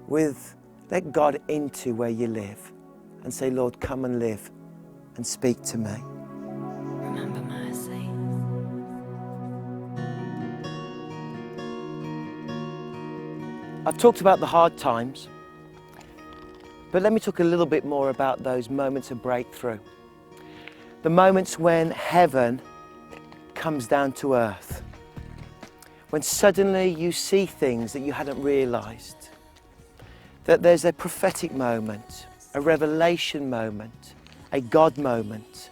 let God into where you live and say, Lord, come and live and speak to me. Remember mercy. I've talked about the hard times, but let me talk a little bit more about those moments of breakthrough. The moments when heaven comes down to earth. When suddenly you see things that you hadn't realized. That there's a prophetic moment, a revelation moment, a God moment.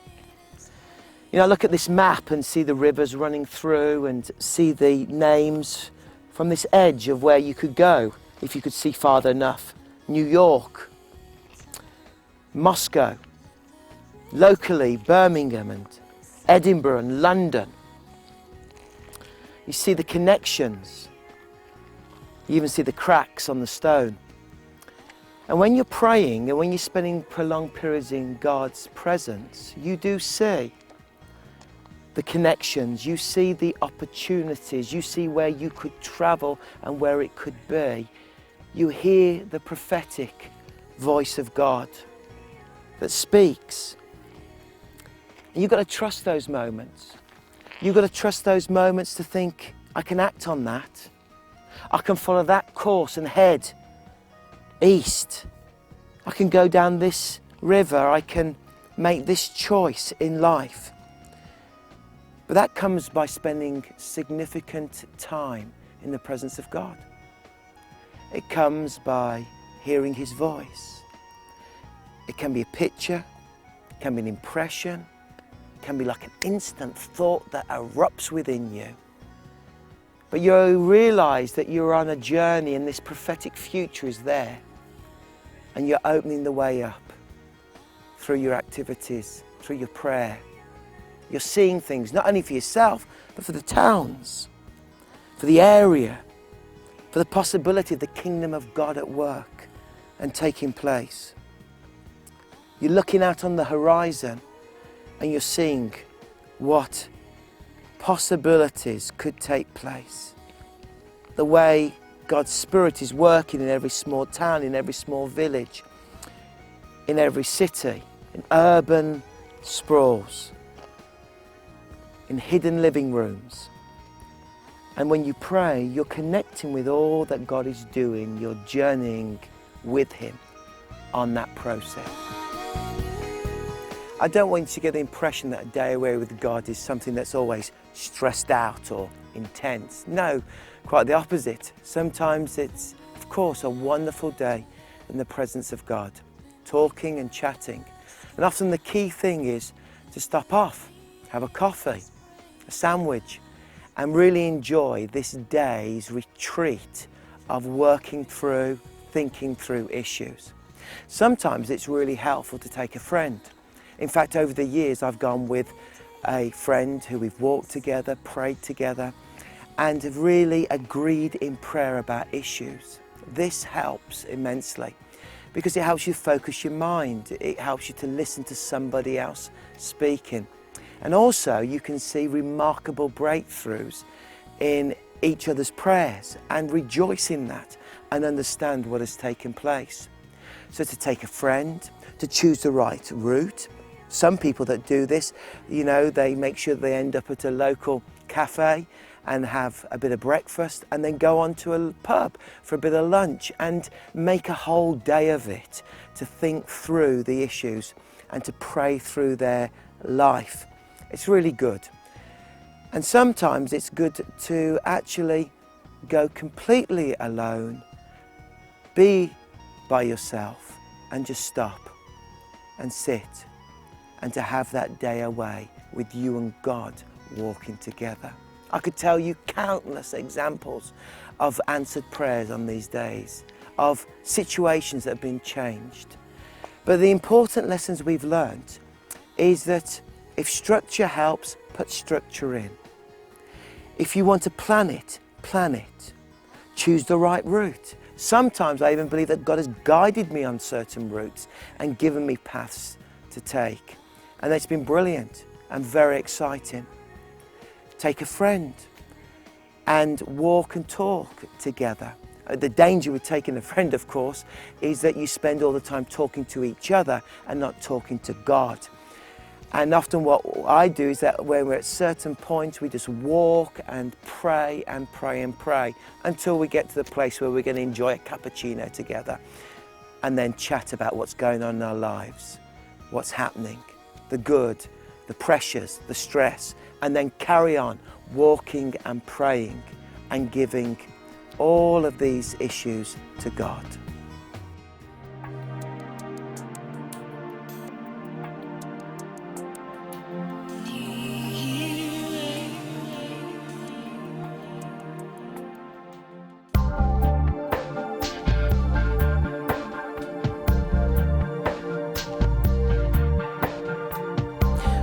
You know, I look at this map and see the rivers running through and see the names from this edge of where you could go if you could see farther enough. New York, Moscow, locally Birmingham and Edinburgh and London. You see the connections. You even see the cracks on the stone. And when you're praying and when you're spending prolonged periods in God's presence, you do see the connections, you see the opportunities, you see where you could travel and where it could be. You hear the prophetic voice of God that speaks. And you've got to trust those moments. You've got to trust those moments to think, I can act on that. I can follow that course and head east. I can go down this river. I can make this choice in life. But that comes by spending significant time in the presence of God. It comes by hearing His voice. It can be a picture, it can be an impression, it can be like an instant thought that erupts within you. But you realize that you're on a journey and this prophetic future is there. And you're opening the way up through your activities, through your prayer. You're seeing things, not only for yourself, but for the towns, for the area, for the possibility of the kingdom of God at work and taking place. You're looking out on the horizon and you're seeing what possibilities could take place. The way God's Spirit is working in every small town, in every small village, in every city, in urban sprawls, in hidden living rooms. And when you pray, you're connecting with all that God is doing. You're journeying with Him on that process. I don't want you to get the impression that a day away with God is something that's always stressed out or intense. No, quite the opposite. Sometimes it's, of course, a wonderful day in the presence of God, talking and chatting. And often the key thing is to stop off, have a coffee, a sandwich, and really enjoy this day's retreat of working through, thinking through issues. Sometimes it's really helpful to take a friend. In fact, over the years, I've gone with a friend who we've walked together, prayed together, and have really agreed in prayer about issues. This helps immensely because it helps you focus your mind. It helps you to listen to somebody else speaking. And also you can see remarkable breakthroughs in each other's prayers and rejoice in that and understand what has taken place. So to take a friend, to choose the right route. Some people that do this, you know, they make sure they end up at a local cafe and have a bit of breakfast and then go on to a pub for a bit of lunch and make a whole day of it to think through the issues and to pray through their life. It's really good. And sometimes it's good to actually go completely alone, be by yourself and just stop and sit and to have that day away with you and God walking together. I could tell you countless examples of answered prayers on these days, of situations that have been changed. But the important lessons we've learned is that if structure helps, put structure in. If you want to plan it, plan it. Choose the right route. Sometimes I even believe that God has guided me on certain routes and given me paths to take. And it's been brilliant and very exciting. Take a friend and walk and talk together The danger with taking a friend, of course, is that you spend all the time talking to each other and not talking to God. And often what I do is that when we're at certain points, we just walk and pray and pray and pray until we get to the place where we're going to enjoy a cappuccino together and then chat about what's going on in our lives, what's happening, the good, the pressures, the stress, and then carry on walking and praying and giving all of these issues to God.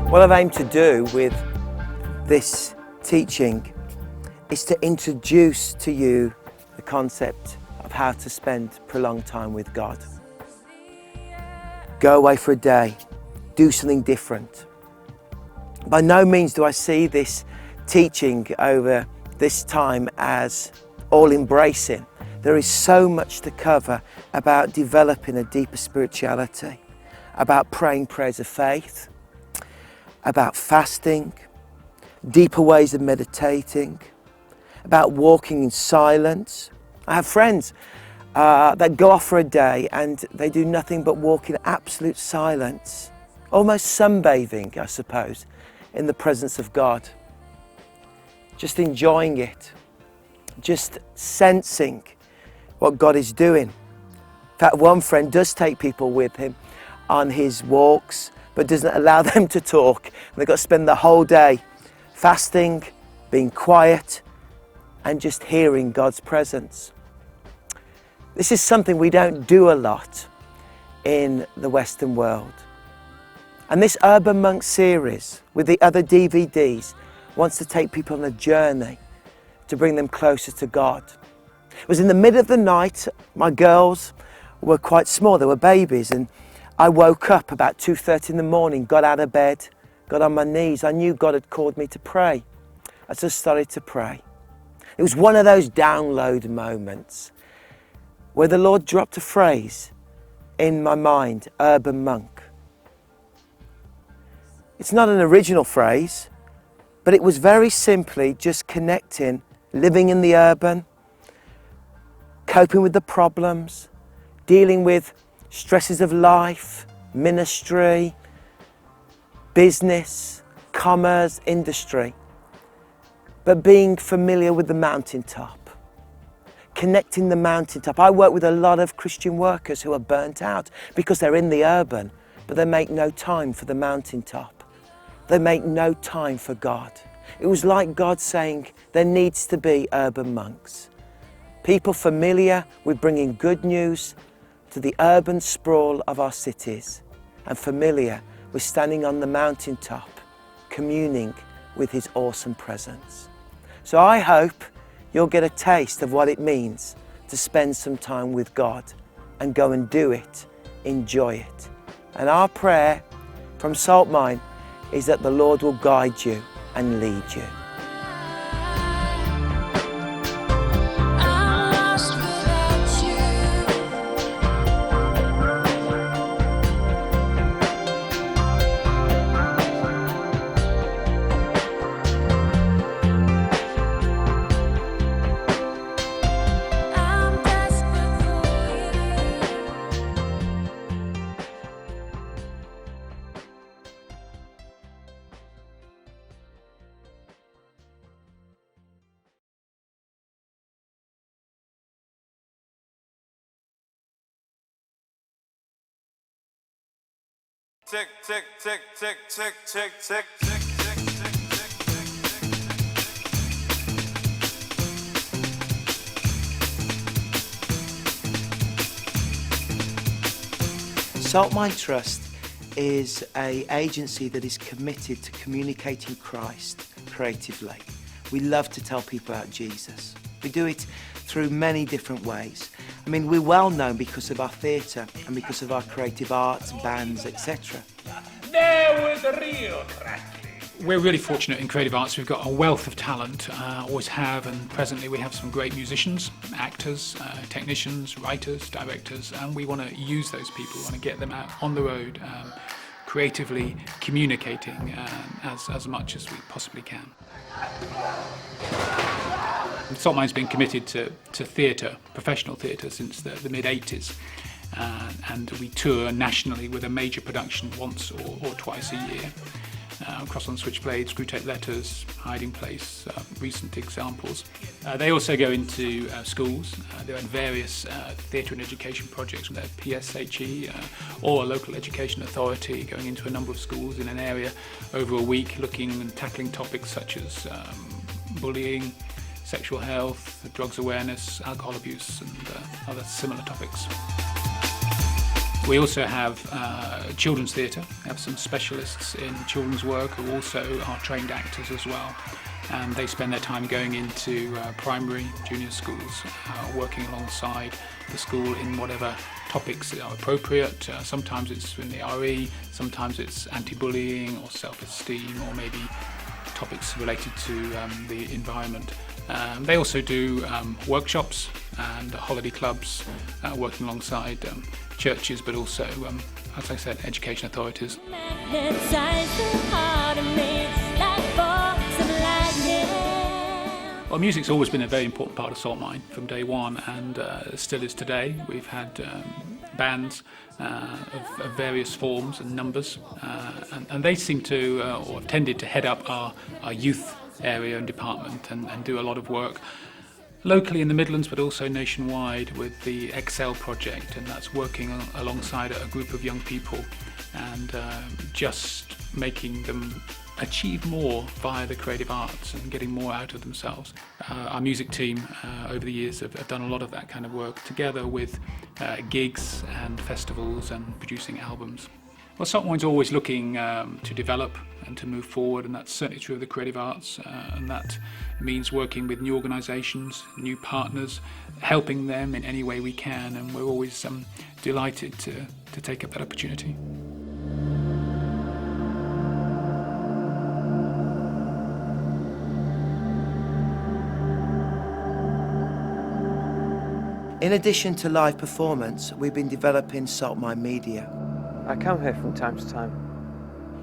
What I've aimed to do with this teaching is to introduce to you the concept of how to spend prolonged time with God. Go away for a day, do something different. By no means do I see this teaching over this time as all embracing. There is so much to cover about developing a deeper spirituality, about praying prayers of faith, about fasting, deeper ways of meditating, about walking in silence. I have friends that go off for a day and they do nothing but walk in absolute silence, almost sunbathing, I suppose, in the presence of God. Just enjoying it, just sensing what God is doing. In fact, one friend does take people with him on his walks, but doesn't allow them to talk. They've got to spend the whole day fasting, being quiet, and just hearing God's presence. This is something we don't do a lot in the Western world. And this Urban Monk series, with the other DVDs, wants to take people on a journey to bring them closer to God. It was in the middle of the night. My girls were quite small, they were babies, and I woke up about 2:30 in the morning, got out of bed, got on my knees. I knew God had called me to pray. I just started to pray. It was one of those download moments where the Lord dropped a phrase in my mind, Urban Monk. It's not an original phrase, but it was very simply just connecting, living in the urban, coping with the problems, dealing with stresses of life, ministry, business, commerce, industry, but being familiar with the mountaintop, connecting the mountaintop. I work with a lot of Christian workers who are burnt out because they're in the urban, but they make no time for the mountaintop. They make no time for God. It was like God saying there needs to be urban monks, people familiar with bringing good news to the urban sprawl of our cities and familiar with standing on the mountaintop, communing with His awesome presence. So I hope you'll get a taste of what it means to spend some time with God and go and do it, enjoy it. And our prayer from Salt Mine is that the Lord will guide you and lead you. Tick, tick, tick, tick, tick, tick, tick, tick, tick, tick, tick. Salt Mine Trust is an agency that is committed to communicating Christ creatively. We love to tell people about Jesus. We do it through many different ways. I mean, we're well known because of our theatre and because of our creative arts, bands, etc. There was real crackling. We're really fortunate in creative arts. We've got a wealth of talent, always have, and presently we have some great musicians, actors, technicians, writers, directors, and we want to use those people. We want to get them out on the road, creatively communicating as much as we possibly can. Saltmine's been committed to theatre, professional theatre, since the mid-80s. And we tour nationally with a major production once or twice a year. Cross on Switchblade, Screwtape Letters, Hiding Place, recent examples. They also go into schools. They're in various theatre and education projects with their PSHE or a local education authority, going into a number of schools in an area over a week, looking and tackling topics such as bullying, sexual health, drugs awareness, alcohol abuse, and other similar topics. We also have children's theatre. We have some specialists in children's work who also are trained actors as well. And they spend their time going into primary, junior schools, working alongside the school in whatever topics are appropriate. Sometimes it's in the RE, sometimes it's anti-bullying or self-esteem, or maybe topics related to the environment. They also do workshops and holiday clubs, working alongside churches, but also, as I said, education authorities. Well, music's always been a very important part of Saltmine from day one, and still is today. We've had bands of various forms and numbers, and they seem to, or have tended to head up our youth area and department and do a lot of work locally in the Midlands, but also nationwide with the Excel project, and that's working alongside a group of young people and just making them achieve more via the creative arts and getting more out of themselves. Our music team over the years have done a lot of that kind of work, together with gigs and festivals and producing albums. Well, Saltmine's always looking to develop and to move forward, and that's certainly true of the creative arts, and that means working with new organisations, new partners, helping them in any way we can, and we're always delighted to take up that opportunity. In addition to live performance, we've been developing Saltmine Media. I come here from time to time.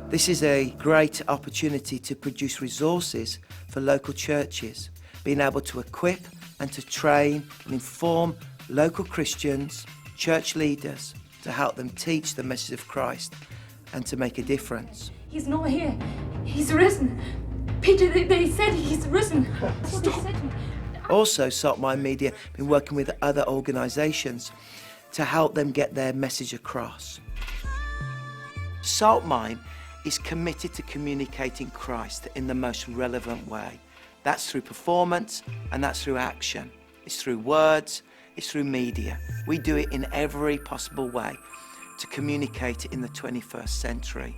This is a great opportunity to produce resources for local churches, being able to equip and to train and inform local Christians, church leaders, to help them teach the message of Christ and to make a difference. He's not here. He's risen. Peter, they said he's risen. That's what they said to me. Also, Saltmine Media have been working with other organisations to help them get their message across. Saltmine is committed to communicating Christ in the most relevant way. That's through performance and that's through action. It's through words, it's through media. We do it in every possible way to communicate in the 21st century.